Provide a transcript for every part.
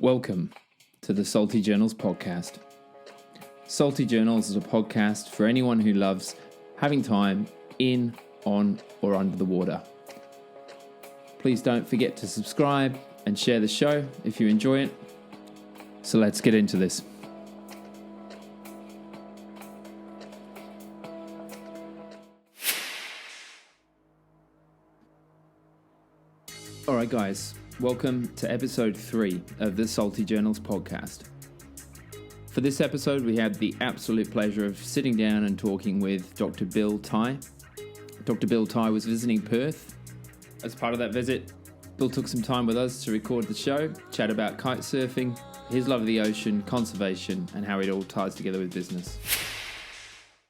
Welcome to the Salty Journals podcast. Salty Journals is a podcast for anyone who loves having time in, on, or under the water. Please don't forget to subscribe and share the show if you enjoy it. So let's get into this. Alright guys, welcome to episode 3 of the Salty Journals podcast. For this episode we had the absolute pleasure of sitting down and talking with Dr. Bill Tai. Dr. Bill Tai was visiting Perth. As part of that visit, Bill took some time with us to record the show, chat about kitesurfing, his love of the ocean, conservation, and how it all ties together with business.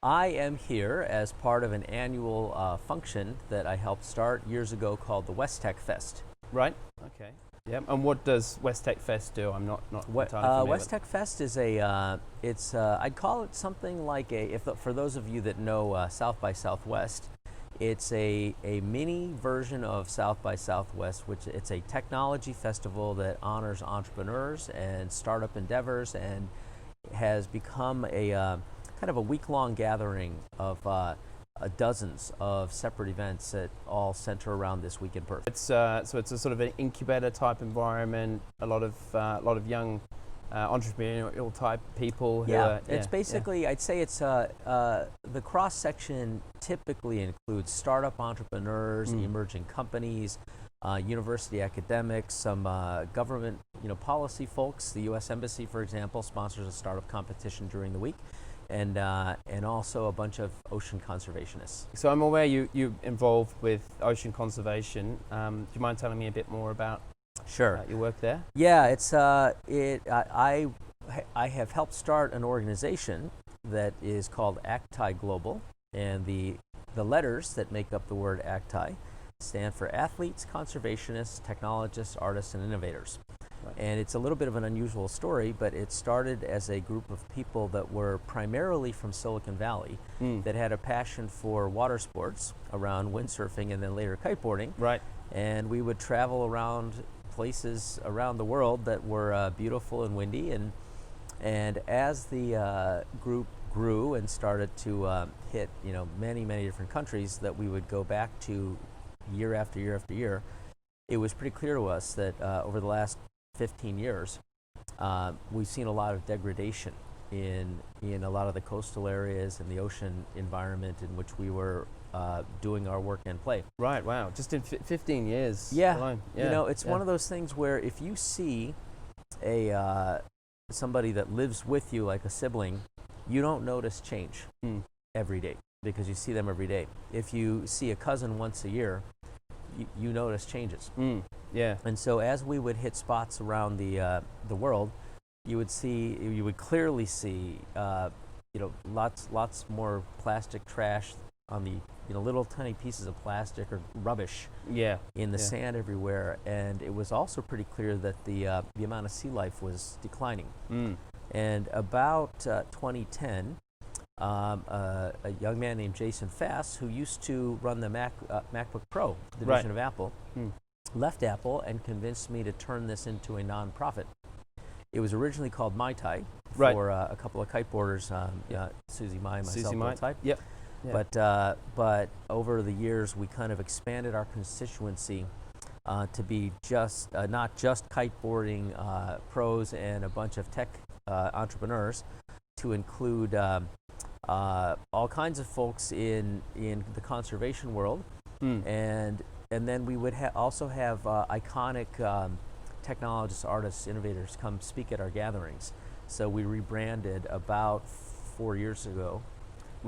I am here as part of an annual function that I helped start years ago called the West Tech Fest. Right. Okay. Yep. And what does West Tech Fest do? I'm not entirely familiar West Tech Fest is I'd call it something like for those of you that know South by Southwest, it's a mini version of South by Southwest, which it's a technology festival that honors entrepreneurs and startup endeavors, and has become a kind of a week-long gathering of dozens of separate events that all center around this week in Perth. It's so it's a sort of an incubator type environment. A lot of young entrepreneurial type people. It's basically I'd say it's the cross section typically includes startup entrepreneurs, emerging companies, university academics, some government policy folks. The U.S. Embassy, for example, sponsors a startup competition during the week. And also a bunch of ocean conservationists. So I'm aware you're involved with ocean conservation. Do you mind telling me a bit more about your work there? Yeah, I have helped start an organization that is called Acti Global, and the letters that make up the word Acti stand for athletes, conservationists, technologists, artists, and innovators. Right. And it's a little bit of an unusual story, but it started as a group of people that were primarily from Silicon Valley that had a passion for water sports around windsurfing and then later kiteboarding. Right. And we would travel around places around the world that were beautiful and windy. And as the group grew and started to hit many different countries that we would go back to year after year after year, it was pretty clear to us that over the last 15 years, we've seen a lot of degradation in a lot of the coastal areas and the ocean environment in which we were doing our work and play. Right, wow, just in 15 years alone. Yeah. It's one of those things where if you see somebody that lives with you like a sibling, you don't notice change every day because you see them every day. If you see a cousin once a year, you notice changes. Yeah. And so as we would hit spots around the world, you would clearly see lots more plastic trash on the little tiny pieces of plastic or rubbish in the sand everywhere. And it was also pretty clear that the amount of sea life was declining. And about 2010, a young man named Jason Fass, who used to run the MacBook Pro division of Apple, left Apple and convinced me to turn this into a nonprofit. It was originally called Mai Tai for a couple of kiteboarders, Susie Mai and myself, Bill Tai. Yep. Yeah. But over the years, we kind of expanded our constituency to be not just kiteboarding pros and a bunch of tech entrepreneurs, to include all kinds of folks in the conservation world, and then we would also have iconic technologists, artists, innovators come speak at our gatherings. So we rebranded about 4 years ago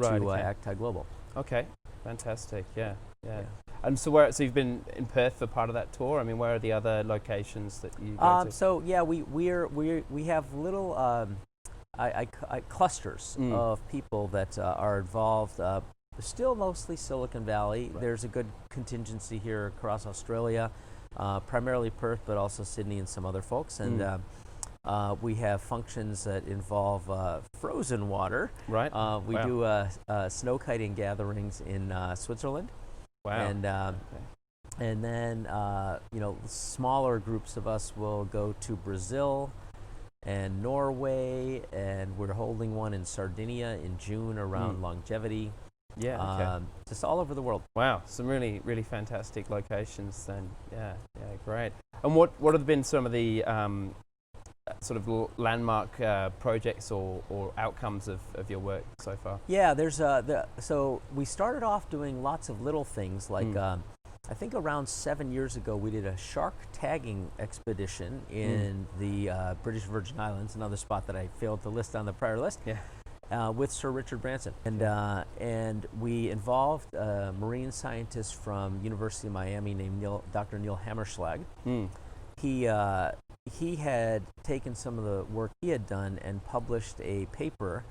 to Acti Global. Okay, fantastic. Yeah. And so you've been in Perth for part of that tour. I mean, where are the other locations that you go to? So yeah, we have little clusters of people that are involved. Still mostly Silicon Valley. Right. There's a good contingency here across Australia, primarily Perth, but also Sydney and some other folks. And we have functions that involve frozen water. Right. We do snow kiting gatherings in Switzerland. Wow. And And then, smaller groups of us will go to Brazil and Norway, and we're holding one in Sardinia in June around longevity. Yeah, okay. Just all over the world. Wow, some really, really fantastic locations then. Yeah, great. And what have been some of the sort of landmark projects or outcomes of your work so far? Yeah, there's so we started off doing lots of little things like I think around 7 years ago we did a shark tagging expedition in the British Virgin Islands, another spot that I failed to list on the prior list. Yeah. With Sir Richard Branson, and we involved a marine scientist from University of Miami named Dr. Neil Hammerschlag. He had taken some of the work he had done and published a paper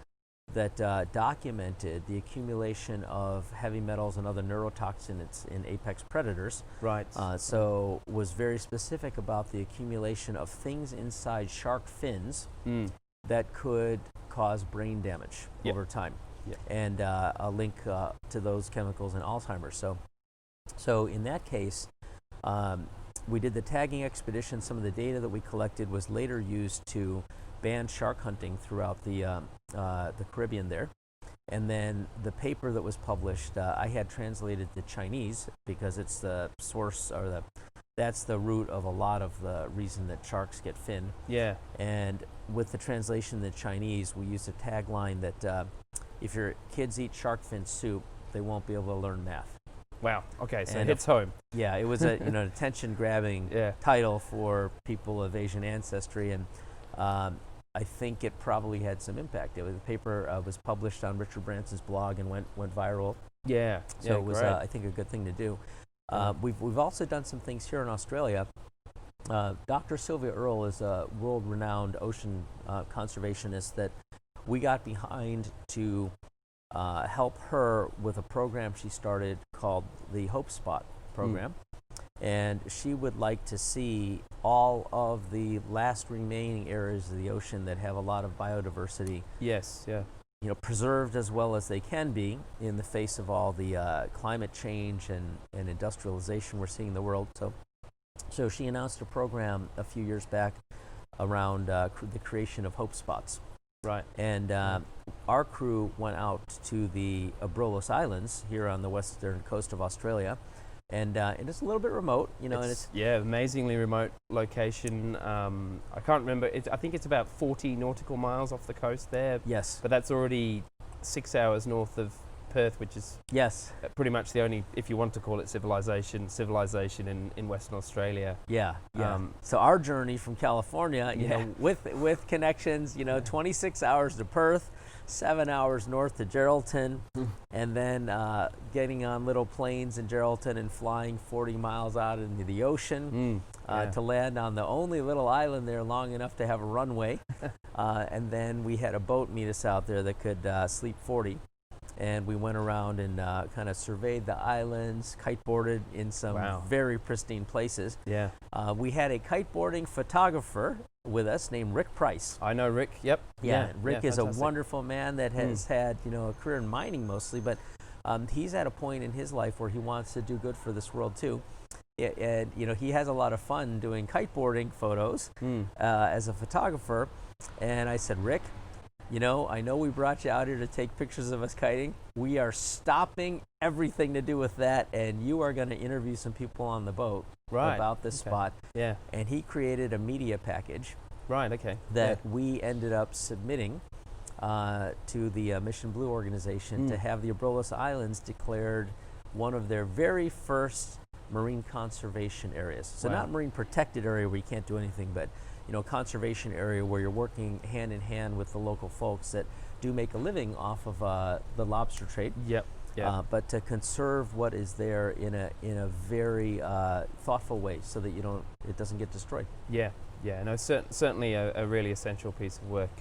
that documented the accumulation of heavy metals and other neurotoxins in apex predators. Right. So was very specific about the accumulation of things inside shark fins that could cause brain damage over time, and a link to those chemicals in Alzheimer's. So in that case, we did the tagging expedition. Some of the data that we collected was later used to ban shark hunting throughout the Caribbean there. And then the paper that was published, I had translated to Chinese because it's the source, or that's the root of a lot of the reason that sharks get finned. Yeah. And with the translation in Chinese, we used a tagline that if your kids eat shark fin soup, they won't be able to learn math. Wow. Okay, so it hits home. Yeah, it was an attention-grabbing title for people of Asian ancestry, and I think it probably had some impact. The paper was published on Richard Branson's blog and went viral. Yeah. So it was, I think, a good thing to do. We've also done some things here in Australia. Dr. Sylvia Earle is a world-renowned ocean conservationist that we got behind to help her with a program she started called the Hope Spot program. And she would like to see all of the last remaining areas of the ocean that have a lot of biodiversity. Yes, yeah. Preserved as well as they can be in the face of all the climate change and industrialization we're seeing in the world. So she announced a program a few years back around the creation of Hope Spots. Right. And our crew went out to the Braless Islands here on the western coast of Australia. And it's a little bit remote, and it's amazingly remote location. I can't remember. I think it's about 40 nautical miles off the coast there. Yes. But that's already 6 hours north of Perth, which is pretty much the only, if you want to call it civilization in Western Australia. Yeah. So our journey from California, with connections, 26 hours to Perth, 7 hours north to Geraldton, and then getting on little planes in Geraldton and flying 40 miles out into the ocean to land on the only little island there long enough to have a runway. And then we had a boat meet us out there that could sleep 40. And we went around and kind of surveyed the islands, kiteboarded in some very pristine places. Yeah. We had a kiteboarding photographer with us named Rick Price. I know Rick, yep. Yeah, Rick is a wonderful man that has had, a career in mining mostly, but he's at a point in his life where he wants to do good for this world too. And, he has a lot of fun doing kiteboarding photos as a photographer. And I said, Rick, I know we brought you out here to take pictures of us kiting. We are stopping everything to do with that, and you are going to interview some people on the boat about this spot. Yeah. And he created a media package. Right, okay. That we ended up submitting to the Mission Blue organization to have the Braless Islands declared one of their very first marine conservation areas. So not marine protected area where you can't do anything, but conservation area where you're working hand in hand with the local folks that do make a living off of the lobster trade. Yep. Yeah. But to conserve what is there in a very thoughtful way, so that it doesn't get destroyed. Yeah. Yeah. No, certainly a really essential piece of work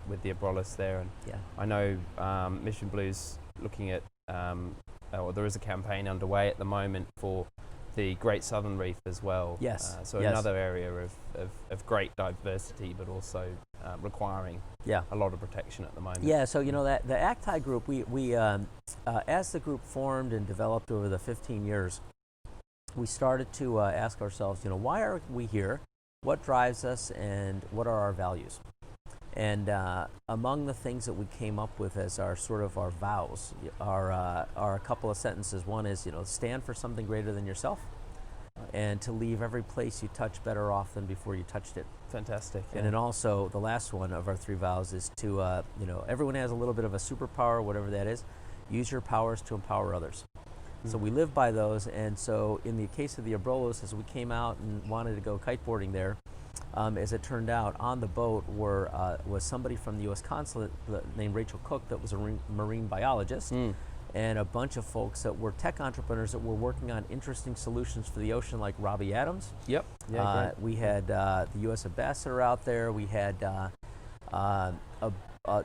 with the Braless there, and I know Mission Blue's looking at. There is a campaign underway at the moment for the Great Southern Reef as well. Yes. So another area of great diversity, but also requiring a lot of protection at the moment. Yeah. So that the Acti Group, we as the group formed and developed over the 15 years, we started to ask ourselves, why are we here? What drives us, and what are our values? And among the things that we came up with as our sort of our vows are a couple of sentences. One is, stand for something greater than yourself, and to leave every place you touch better off than before you touched it. Fantastic. Yeah. And then also the last one of our 3 vows is to, everyone has a little bit of a superpower, whatever that is. Use your powers to empower others. So we live by those, and so in the case of the Abrolhos, as we came out and wanted to go kiteboarding there, as it turned out, on the boat was somebody from the U.S. consulate named Rachel Cook that was a marine biologist, and a bunch of folks that were tech entrepreneurs that were working on interesting solutions for the ocean, like Robbie Adams. Yep. Yeah, great. We had the U.S. ambassador out there. We had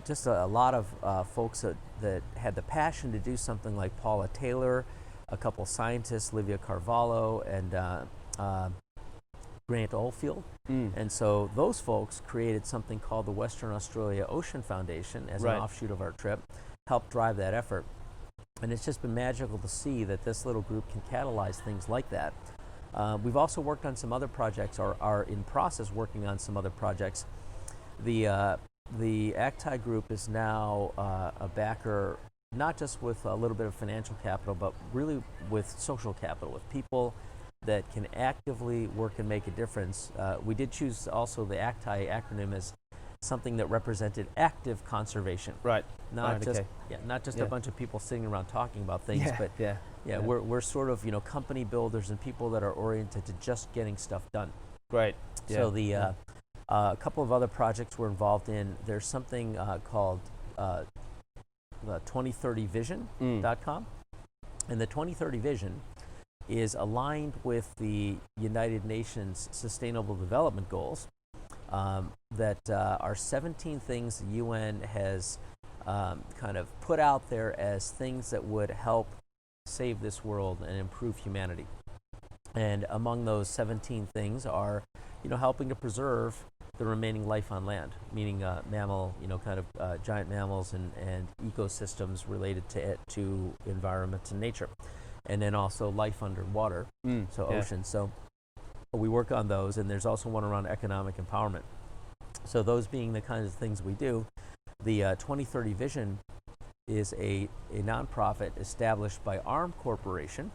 just a lot of folks that had the passion to do something, like Paula Taylor, a couple scientists, Livia Carvalho, and Grant Oldfield. And so those folks created something called the Western Australia Ocean Foundation as an offshoot of our trip, helped drive that effort. And it's just been magical to see that this little group can catalyze things like that. We've also worked on some other projects, or are in process working on some other projects. The Acti Group is now a backer, not just with a little bit of financial capital, but really with social capital, with people that can actively work and make a difference. We did choose also the Acti acronym as something that represented active conservation. Right. Not just a bunch of people sitting around talking about things, but we're sort of company builders and people that are oriented to just getting stuff done. Great. So a couple of other projects we're involved in. There's something called the 2030vision.com, and the 2030 vision is aligned with the United Nations Sustainable Development Goals, that are 17 things the UN has kind of put out there as things that would help save this world and improve humanity. And among those 17 things are, helping to preserve the remaining life on land, meaning mammal, giant mammals and ecosystems related to environment and nature. And then also life underwater, ocean. So we work on those, and there's also one around economic empowerment. So those being the kinds of things we do, the 2030 Vision is a nonprofit established by ARM Corporation,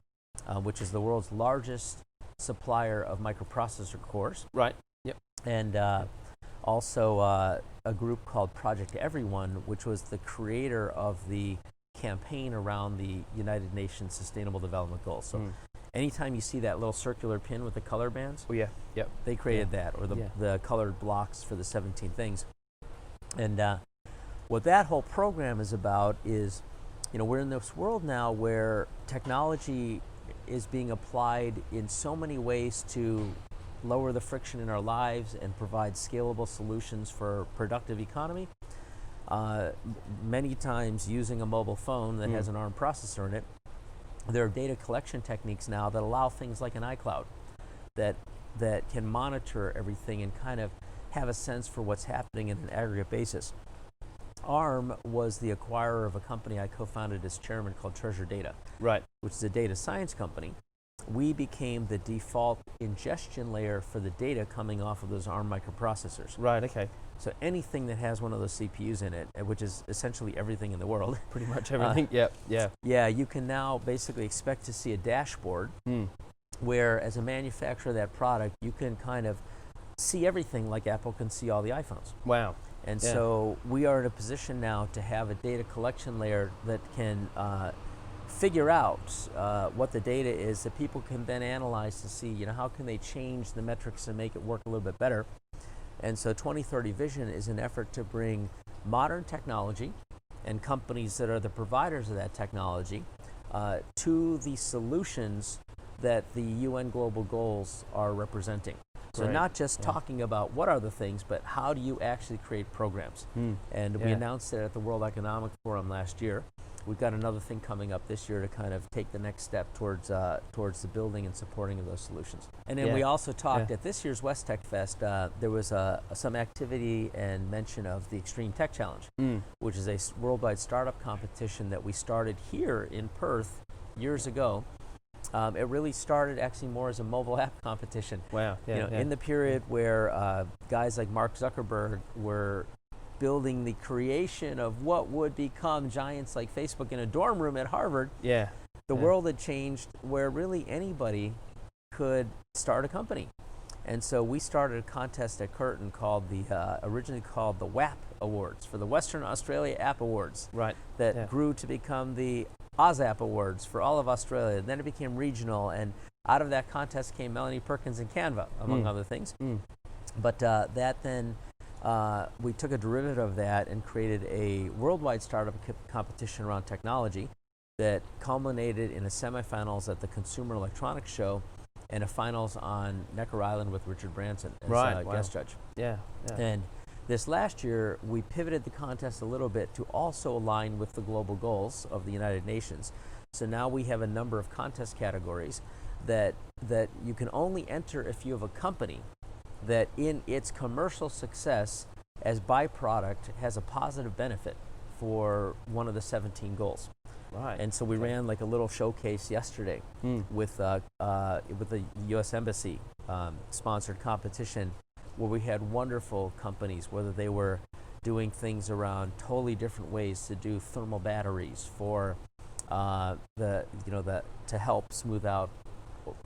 which is the world's largest supplier of microprocessor cores. Right. Yep. And also a group called Project Everyone, which was the creator of the campaign around the United Nations Sustainable Development Goals. So anytime you see that little circular pin with the color bands, they created that, or the colored blocks for the 17 things. And what that whole program is about is, we're in this world now where technology is being applied in so many ways to lower the friction in our lives and provide scalable solutions for productive economy. Many times using a mobile phone that has an ARM processor in it. There are data collection techniques now that allow things like an iCloud that can monitor everything and kind of have a sense for what's happening in an aggregate basis. ARM was the acquirer of a company I co-founded as chairman called Treasure Data, which is a data science company. We became the default ingestion layer for the data coming off of those ARM microprocessors. Right, okay. So anything that has one of those CPUs in it, which is essentially everything in the world. Pretty much everything, Yeah, you can now basically expect to see a dashboard where, as a manufacturer of that product, you can kind of see everything like Apple can see all the iPhones. Wow. And so we are in a position now to have a data collection layer that can figure out what the data is that people can then analyze to see, how can they change the metrics and make it work a little bit better. And so 2030 Vision is an effort to bring modern technology and companies that are the providers of that technology to the solutions that the UN Global Goals are representing. So not just talking about what are the things, but how do you actually create programs? And we announced it at the World Economic Forum last year. We've got another thing coming up this year to kind of take the next step towards the building and supporting of those solutions. And then we also talked at this year's West Tech Fest. There was some activity and mention of the Extreme Tech Challenge, which is a worldwide startup competition that we started here in Perth years ago. It really started actually more as a mobile app competition. Wow. Yeah, in the period where guys like Mark Zuckerberg were building the creation of what would become giants like Facebook in a dorm room at Harvard. Yeah. The world had changed where really anybody could start a company. And so we started a contest at Curtin called originally called the WAP Awards, for the Western Australia App Awards. Right. That grew to become the AusApp Awards for all of Australia. Then it became regional, and out of that contest came Melanie Perkins and Canva, among other things. But that then, we took a derivative of that and created a worldwide startup competition around technology that culminated in a semifinals at the Consumer Electronics Show and a finals on Necker Island with Richard Branson as guest judge. Yeah. And this last year, we pivoted the contest a little bit to also align with the global goals of the United Nations. So now we have a number of contest categories that you can only enter if you have a company that in its commercial success as byproduct has a positive benefit for one of the 17 goals. Right. And so we ran like a little showcase yesterday with the U.S. Embassy sponsored competition, where we had wonderful companies, whether they were doing things around totally different ways to do thermal batteries for to help smooth out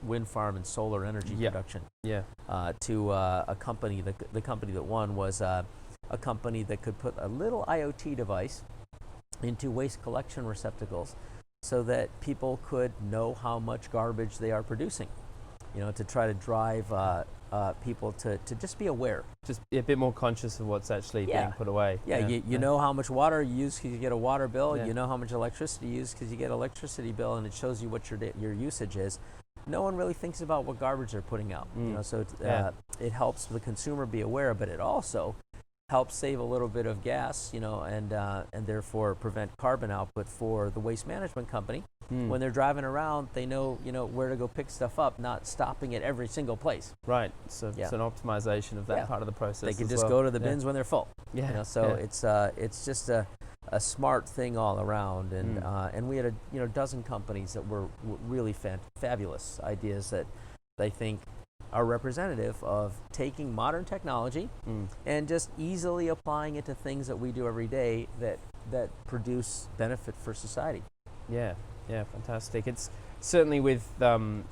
wind farm and solar energy production. Yeah. To a company, the company that won was a company that could put a little IoT device into waste collection receptacles so that people could know how much garbage they are producing, to try to drive people to just be aware. Just be a bit more conscious of what's actually being put away. Yeah, you know how much water you use because you get a water bill. You know how much electricity you use because you get an electricity bill, and it shows you what your usage is. No one really thinks about what garbage they're putting out. So it helps the consumer be aware, but it also helps save a little bit of gas, and therefore prevent carbon output for the waste management company. When they're driving around, they know where to go pick stuff up, not stopping at every single place. Right. So it's an optimization of that part of the process. They can just go to the bins when they're full. Yeah. It's just a smart thing all around, and we had a dozen companies that were really fabulous ideas that they think are representative of taking modern technology and just easily applying it to things that we do every day that produce benefit for society. Yeah, fantastic. It's certainly with in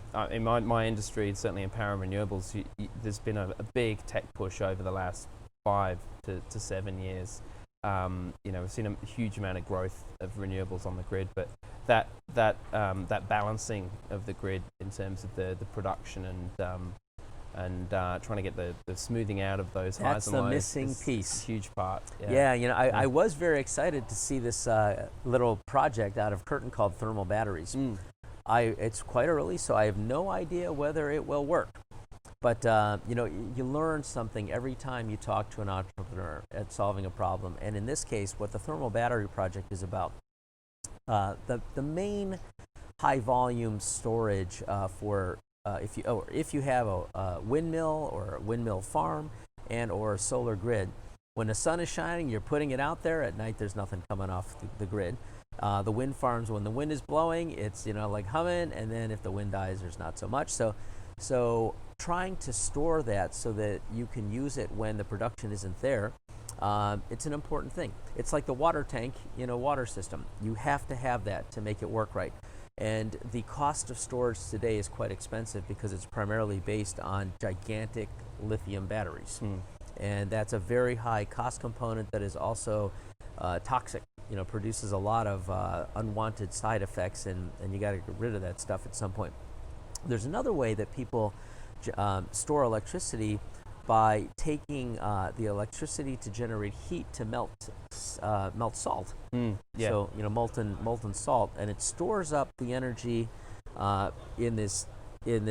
my industry, certainly in power and renewables, there's been a big tech push over the last 5 to 7 years. We've seen a huge amount of growth of renewables on the grid, but that balancing of the grid in terms of the production and trying to get the smoothing out of those highs and lows. That's the missing piece. Huge part. I was very excited to see this little project out of Curtin called thermal batteries. It's quite early, so I have no idea whether it will work. But you learn something every time you talk to an entrepreneur at solving a problem. And in this case, what the thermal battery project is about, the main high volume storage for if you have a windmill or a windmill farm and or a solar grid, when the sun is shining, you're putting it out there. At night, there's nothing coming off the grid. The wind farms, when the wind is blowing, it's like humming, and then if the wind dies, there's not so much. So trying to store that so that you can use it when the production isn't there, it's an important thing. It's like the water tank in a water system. You have to have that to make it work right. And the cost of storage today is quite expensive because it's primarily based on gigantic lithium batteries. And that's a very high cost component that is also toxic. Produces a lot of unwanted side effects, and you got to get rid of that stuff at some point. There's another way that people store electricity by taking the electricity to generate heat to melt salt. So molten salt, and it stores up the energy in this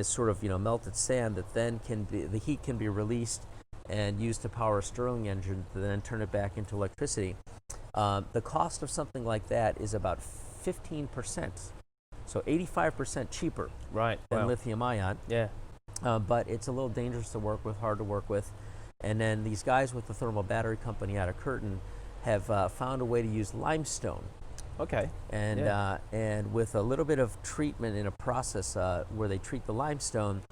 sort of melted sand that then the heat can be released and used to power a Stirling engine to then turn it back into electricity. The cost of something like that is about 15%, so 85% cheaper than lithium ion. But it's a little dangerous to work with, hard to work with. And then these guys with the thermal battery company out of Curtin have found a way to use limestone Okay. And with a little bit of treatment in a process where they treat the limestone,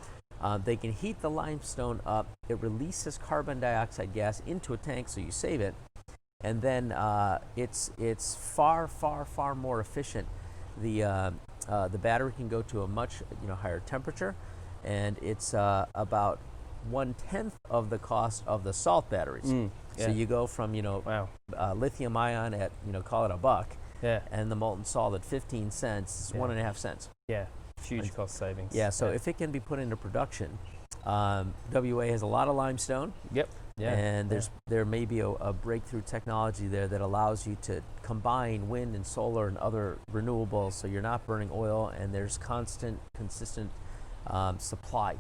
they can heat the limestone up. It releases carbon dioxide gas into a tank, so you save it. And then it's far more efficient. The battery can go to a much higher temperature, and it's about 1/10 of the cost of the salt batteries. So you go from lithium ion at call it $1, and the molten salt at 15 cents, 1.5 cents. Yeah, huge cost savings. Yeah, so if it can be put into production, WA has a lot of limestone. Yep. Yeah. And there may be a breakthrough technology there that allows you to combine wind and solar and other renewables, so you're not burning oil, and there's consistent supply.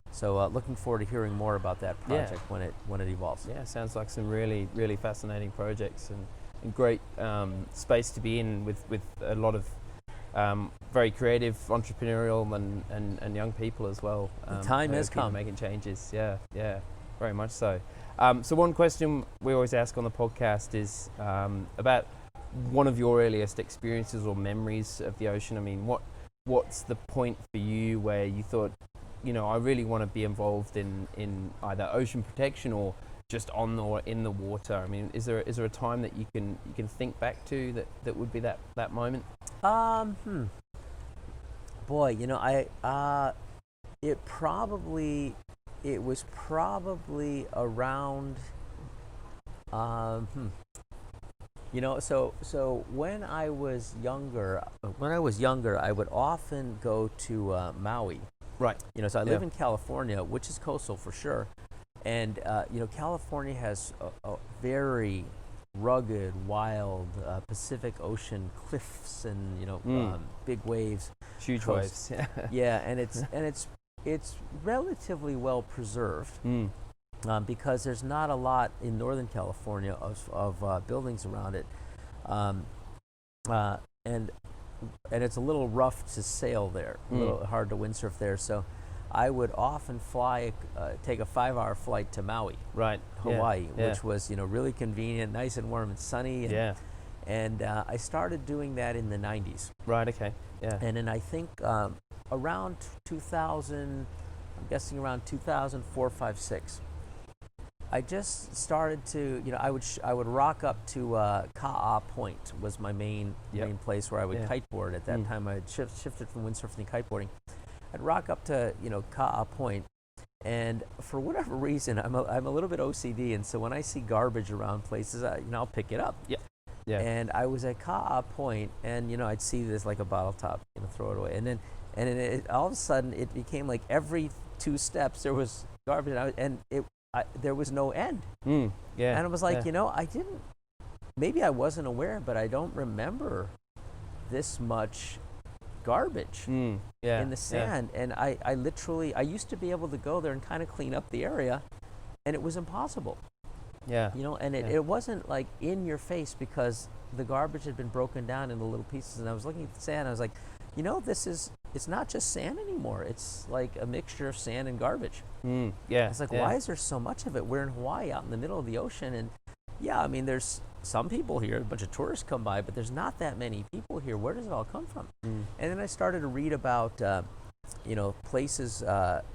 So looking forward to hearing more about that project when it evolves. Yeah, sounds like some really fascinating projects and great space to be in with a lot of very creative, entrepreneurial and young people as well. The time has come. Making changes. Yeah. Very much so. So one question we always ask on the podcast is about one of your earliest experiences or memories of the ocean. I mean, what's the point for you where you thought, I really want to be involved in either ocean protection or just on or in the water? I mean, is there a time that you can think back to that would be that moment? Boy, it was probably around, so when I was younger, I would often go to Maui. Right. So I live in California, which is coastal for sure, and California has a very rugged, wild Pacific Ocean cliffs and big waves, huge waves. Yeah, and it's relatively well preserved because there's not a lot in Northern California of buildings around it, and it's a little rough to sail there, a little hard to windsurf there. So I would often take a 5-hour flight to Maui, Hawaii, which was really convenient, nice and warm and sunny. And I started doing that in the 90s. Right. Okay. Yeah. And then I think around 2000, I'm guessing around 2004, 5, 6. I just started to, I would rock up to Ka'a Point was my main place where I would kiteboard. At that time, I had shifted from windsurfing to kiteboarding. I'd rock up to, Ka'a Point, and for whatever reason, I'm a little bit OCD, and so when I see garbage around places, I'll pick it up. Yeah. And I was at Ka'a Point, and I'd see this like a bottle top, throw it away, and then all of a sudden it became like every 2 steps there was garbage, and there was no end. And I was like, I didn't. Maybe I wasn't aware, but I don't remember this much garbage in the sand. And I literally used to be able to go there and kind of clean up the area, and it was impossible. And it wasn't like in your face because the garbage had been broken down into little pieces. And I was looking at the sand, and I was like, it's not just sand anymore. It's like a mixture of sand and garbage. It's like, why is there so much of it? We're in Hawaii, out in the middle of the ocean, and I mean, there's some people here, a bunch of tourists come by, but there's not that many people here. Where does it all come from? And then I started to read about, places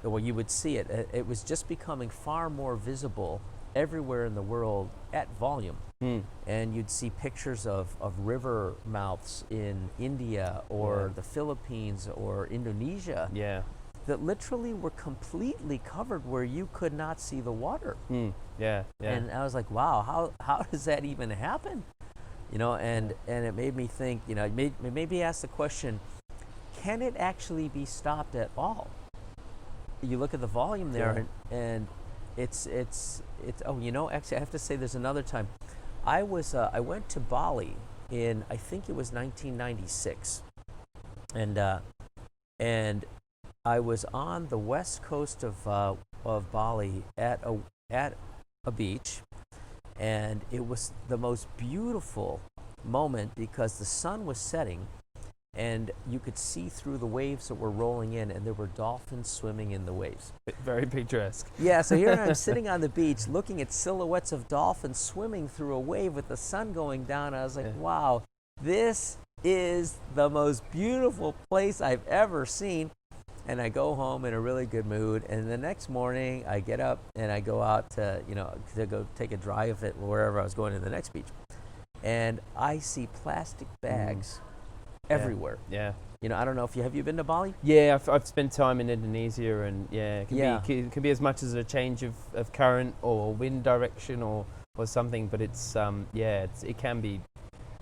where you would see it. It was just becoming far more visible everywhere in the world at volume. And you'd see pictures of river mouths in India or the Philippines or Indonesia that literally were completely covered where you could not see the water. And I was like, wow, how does that even happen? And it made me think, it made me ask the question, can it actually be stopped at all? You look at the volume there and it's actually I have to say there's another time. I went to Bali in, I think it was 1996, and I was on the west coast of Bali at a beach, and it was the most beautiful moment because the sun was setting, and you could see through the waves that were rolling in, and there were dolphins swimming in the waves. Very picturesque. Yeah, so here I'm sitting on the beach looking at silhouettes of dolphins swimming through a wave with the sun going down. I was like, wow, this is the most beautiful place I've ever seen. And I go home in a really good mood. And the next morning, I get up and I go out to go take a drive at wherever I was going to the next beach. And I see plastic bags everywhere. Yeah. I don't know if have you been to Bali? Yeah, I've spent time in Indonesia, and it can be as much as a change of current or wind direction or something. But it's it can be,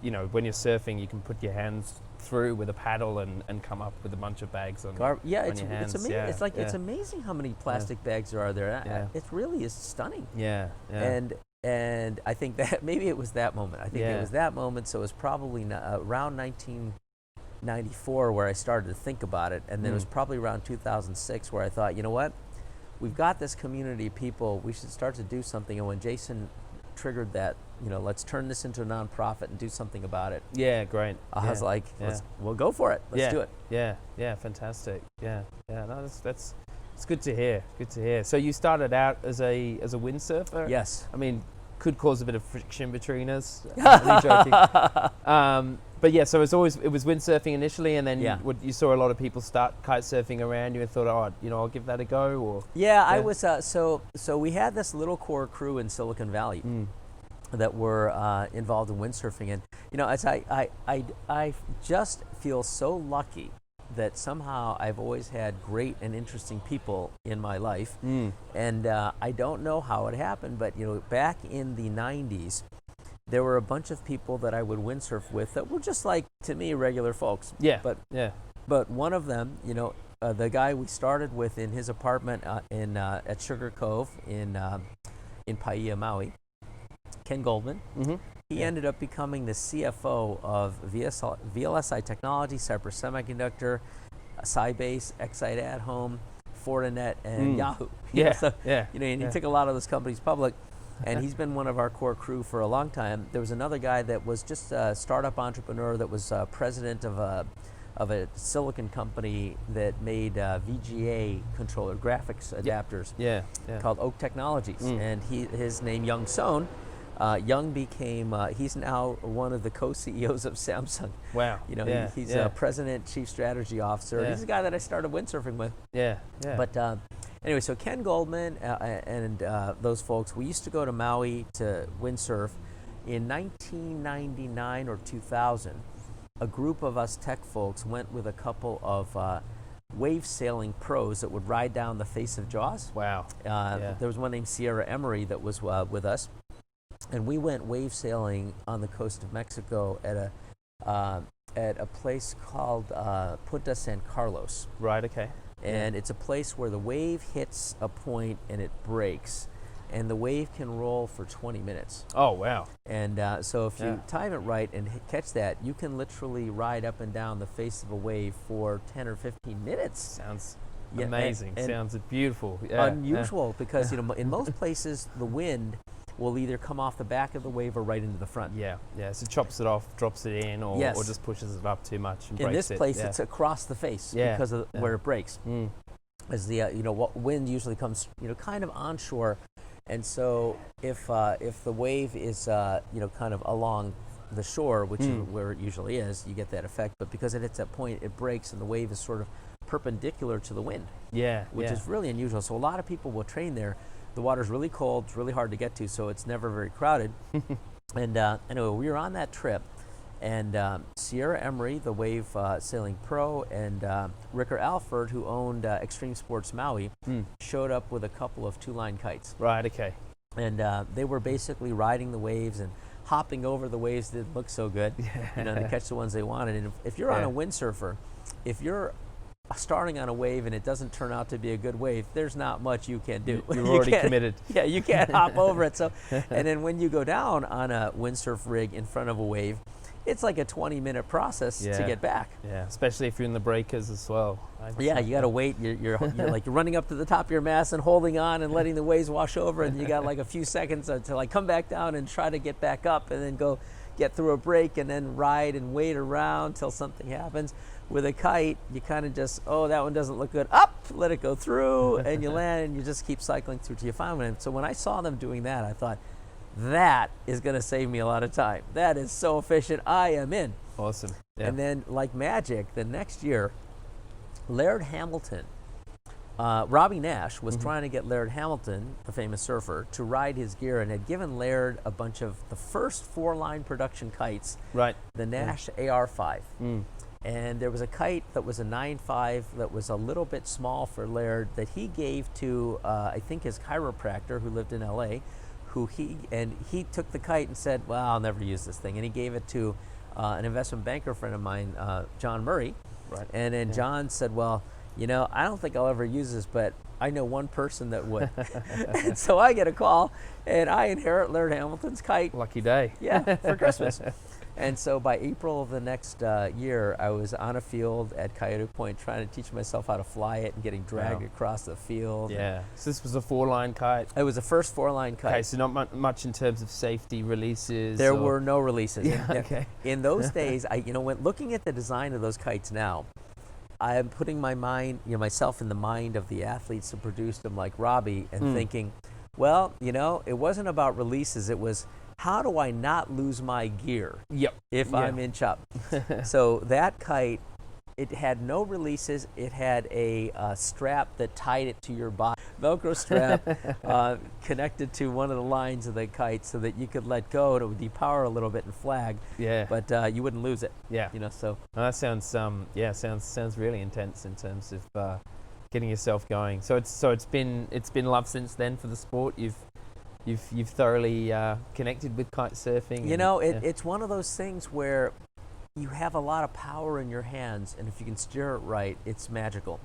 when you're surfing, you can put your hands through with a paddle and come up with a bunch of bags on your hands. It's amazing. It's amazing how many plastic bags there are there. Yeah. It really is stunning. Yeah. And I think that maybe it was that moment. I think it was that moment. So it was probably around 1994 where I started to think about it, and then it was probably around 2006 where I thought, you know what, we've got this community of people. We should start to do something. And when Jason triggered that, let's turn this into a nonprofit and do something about it. Yeah, great. I was like, we'll go for it. Let's do it. Yeah, fantastic. Yeah. No, that's it's good to hear. Good to hear. So you started out as a windsurfer. Yes. I mean, could cause a bit of friction between us. Really joking. But yeah, so it was windsurfing initially, and then you saw a lot of people start kite surfing around you and thought, I'll give that a go. Or I was so we had this little core crew in Silicon Valley that were involved in windsurfing, and as I just feel so lucky that somehow I've always had great and interesting people in my life, and I don't know how it happened, but back in the 90s. There were a bunch of people that I would windsurf with that were just like, to me, regular folks. Yeah. But one of them, the guy we started with in his apartment at Sugar Cove in Paia, Maui, Ken Goldman. Mm-hmm. He ended up becoming the CFO of VLSI Technology, Cypress Semiconductor, Sybase, Excite at Home, Fortinet, and Yahoo. He took a lot of those companies public. And he's been one of our core crew for a long time. There was another guy that was just a startup entrepreneur that was president of a silicon company that made VGA controller graphics adapters called Oak Technologies. And his name, Young Sohn. Young became, he's now one of the co-CEOs of Samsung. Wow. He's a president, chief strategy officer. Yeah. He's the guy that I started windsurfing with. Yeah. But anyway, so Ken Goldman and those folks, we used to go to Maui to windsurf. In 1999 or 2000, a group of us tech folks went with a couple of wave sailing pros that would ride down the face of Jaws. Wow. There was one named Sierra Emery that was with us. And we went wave sailing on the coast of Mexico at a place called Punta San Carlos. Right, okay. And it's a place where the wave hits a point and it breaks, and the wave can roll for 20 minutes. Oh, wow. And so if you time it right and catch that, you can literally ride up and down the face of a wave for 10 or 15 minutes. Sounds amazing. And sounds beautiful. Unusual because in most places the wind will either come off the back of the wave or right into the front. Yeah, so it chops it off, drops it in, or just pushes it up too much and breaks it. In this place, it's across the face because of where it breaks. As the wind usually comes kind of onshore, and so if the wave is kind of along the shore, which is where it usually is, you get that effect. But because it hits that point, it breaks, and the wave is sort of perpendicular to the wind. Which is really unusual. So a lot of people will train there. The water's really cold, it's really hard to get to, so it's never very crowded. And anyway, we were on that trip, and Sierra Emery, the wave sailing pro, and Ricker Alford, who owned Extreme Sports Maui, showed up with a couple of two-line kites. Right, okay. And they were basically riding the waves and hopping over the waves that looked so good, to catch the ones they wanted. And if you're on a windsurfer, if you're starting on a wave and it doesn't turn out to be a good wave, there's not much you can do. You're already committed. Yeah, you can't hop over it. So, and then when you go down on a windsurf rig in front of a wave, it's like a 20-minute process to get back. Yeah, especially if you're in the breakers as well. You got to wait. You're running up to the top of your mast and holding on and letting the waves wash over, and you got like a few seconds to come back down and try to get back up, and then go get through a break, and then ride and wait around till something happens. With a kite, you kind of just, that one doesn't look good. Up, let it go through, and you land, and you just keep cycling through till you find one. So when I saw them doing that, I thought, that is going to save me a lot of time. That is so efficient. I am in. Awesome. Yeah. And then, like magic, the next year, Laird Hamilton, Robbie Nash was trying to get Laird Hamilton, the famous surfer, to ride his gear, and had given Laird a bunch of the first 4-line production kites, the Nash AR5. And there was a kite that was a 9.5 that was a little bit small for Laird that he gave to, I think, his chiropractor who lived in LA, he took the kite and said, well, I'll never use this thing. And he gave it to an investment banker friend of mine, John Murray. And then John said, well, you know, I don't think I'll ever use this, but I know one person that would. And so I get a call, and I inherit Laird Hamilton's kite. Lucky day. Yeah, for Christmas. And so by April of the next year, I was on a field at Coyote Point trying to teach myself how to fly it and getting dragged across the field. Yeah. So this was a 4-line kite? It was the first 4-line kite. Okay, so not much in terms of safety releases? There were no releases. Yeah, okay. In those days, when looking at the design of those kites now, I am putting my mind, myself in the mind of the athletes who produced them, like Robbie, and thinking, well, it wasn't about releases. It was, how do I not lose my gear if I'm in chop? So that kite, it had no releases. It had a strap that tied it to your body, Velcro strap connected to one of the lines of the kite so that you could let go. It would depower a little bit and flag, but you wouldn't lose it. So that sounds sounds really intense in terms of getting yourself going. So it's been love since then for the sport. You've thoroughly connected with kite surfing. It's one of those things where you have a lot of power in your hands, and if you can steer it right, it's magical.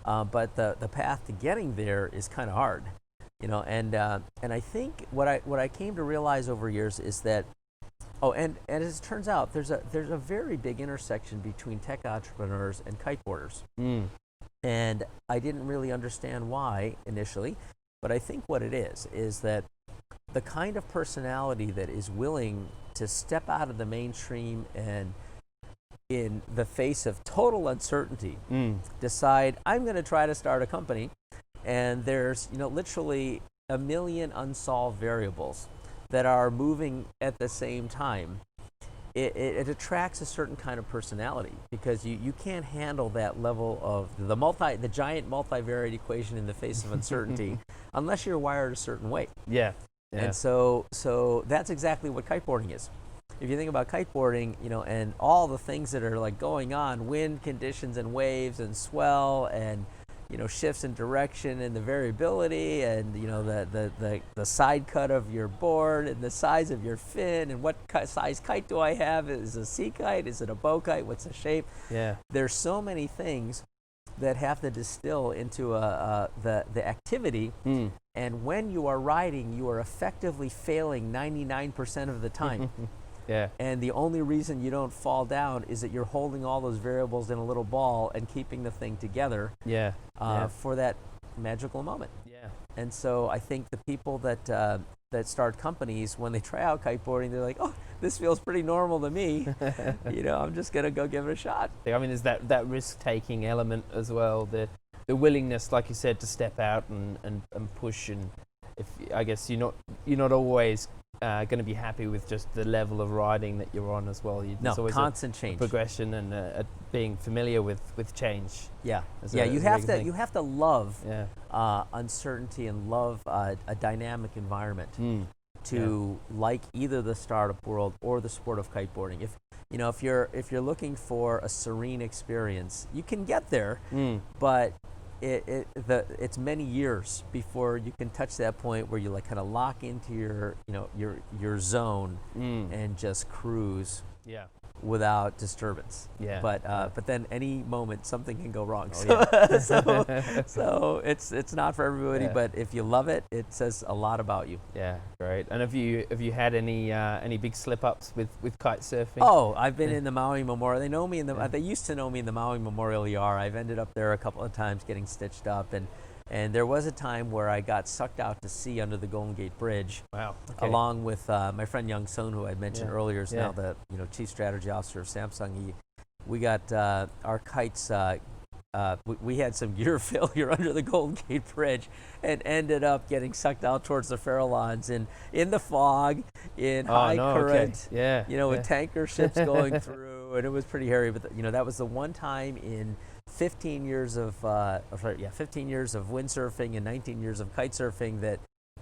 But the path to getting there is kind of hard, And I think what I came to realize over years is that, and as it turns out, there's a very big intersection between tech entrepreneurs and kiteboarders. And I didn't really understand why initially, but I think what it is that the kind of personality that is willing to step out of the mainstream and, in the face of total uncertainty, decide, I'm going to try to start a company, and there's literally a million unsolved variables that are moving at the same time. It attracts a certain kind of personality, because you can't handle that level of the giant multivariate equation in the face of uncertainty unless you're wired a certain way. And so that's exactly what kiteboarding is. If you think about kiteboarding, and all the things that are like going on, wind conditions and waves and swell and shifts in direction and the variability and the side cut of your board and the size of your fin and what size kite do I have? Is it a sea kite? Is it a bow kite? What's the shape? There's so many things that have to distill into the activity. And when you are riding, you are effectively failing 99% of the time. And the only reason you don't fall down is that you're holding all those variables in a little ball and keeping the thing together for that magical moment. And so I think the people that start companies, when they try out kiteboarding, they're like, oh, this feels pretty normal to me. I'm just going to go give it a shot. I mean, there's that risk-taking element as well, the willingness, like you said, to step out and push. And I guess you're not always going to be happy with just the level of riding that you're on as well. There's always constant change, progression, and being familiar with change. You have to love uncertainty and love a dynamic environment to like either the startup world or the sport of kiteboarding. If you're looking for a serene experience, you can get there, but it's many years before you can touch that point where you like kind of lock into your zone and just cruise without disturbance. But then any moment something can go wrong. So it's not for everybody. But if you love it, it says a lot about you. Great. And have you had any big slip ups with kite surfing? Oh, I've been in the Maui Memorial. They know me they used to know me in the Maui Memorial Yard. I've ended up there a couple of times getting stitched up, and there was a time where I got sucked out to sea under the Golden Gate Bridge. Wow. Okay. Along with my friend Young Soon, who I mentioned earlier, is now the Chief Strategy Officer of Samsung. We got our kites. We had some gear failure under the Golden Gate Bridge and ended up getting sucked out towards the Farallones in the fog, in high current. Okay. With tanker ships going through. and it was pretty hairy. But that was the one time in 15 years of 15 years of windsurfing and 19 years of kitesurfing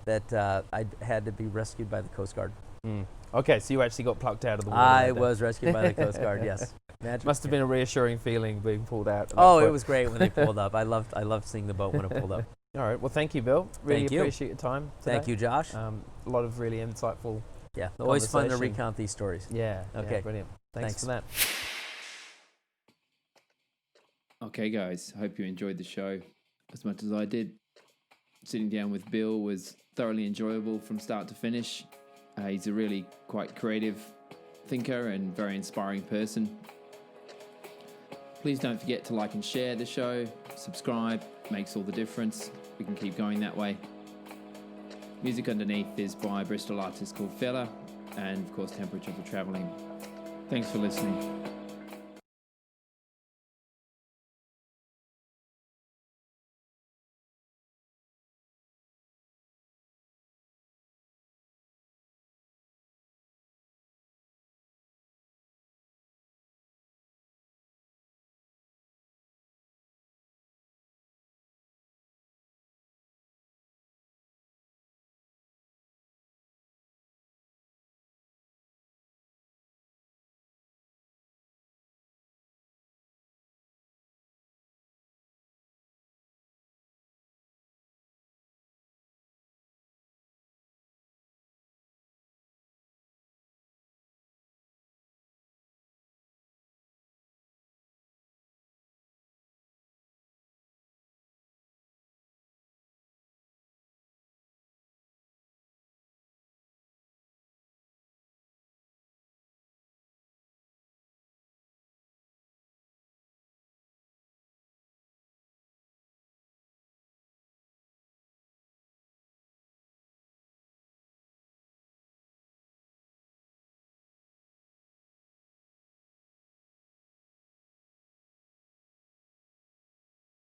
that I had to be rescued by the Coast Guard. Okay, so you actually got plucked out of the water. I was rescued by the Coast Guard. Yes. Must have been a reassuring feeling being pulled out. It was great when they pulled up. I loved seeing the boat when it pulled up. All right. Well, thank you, Bill. Really appreciate your time today. Thank you, Josh. A lot of really insightful. Yeah, always fun to recount these stories. Yeah. Okay. Yeah, brilliant. Thanks for that. Okay, guys. Hope you enjoyed the show as much as I did. Sitting down with Bill was thoroughly enjoyable from start to finish. He's a really quite creative thinker and very inspiring person. Please don't forget to like and share the show. Subscribe. Makes all the difference. We can keep going that way. Music underneath is by a Bristol artist called Fella, and of course Temperature for Traveling. Thanks for listening.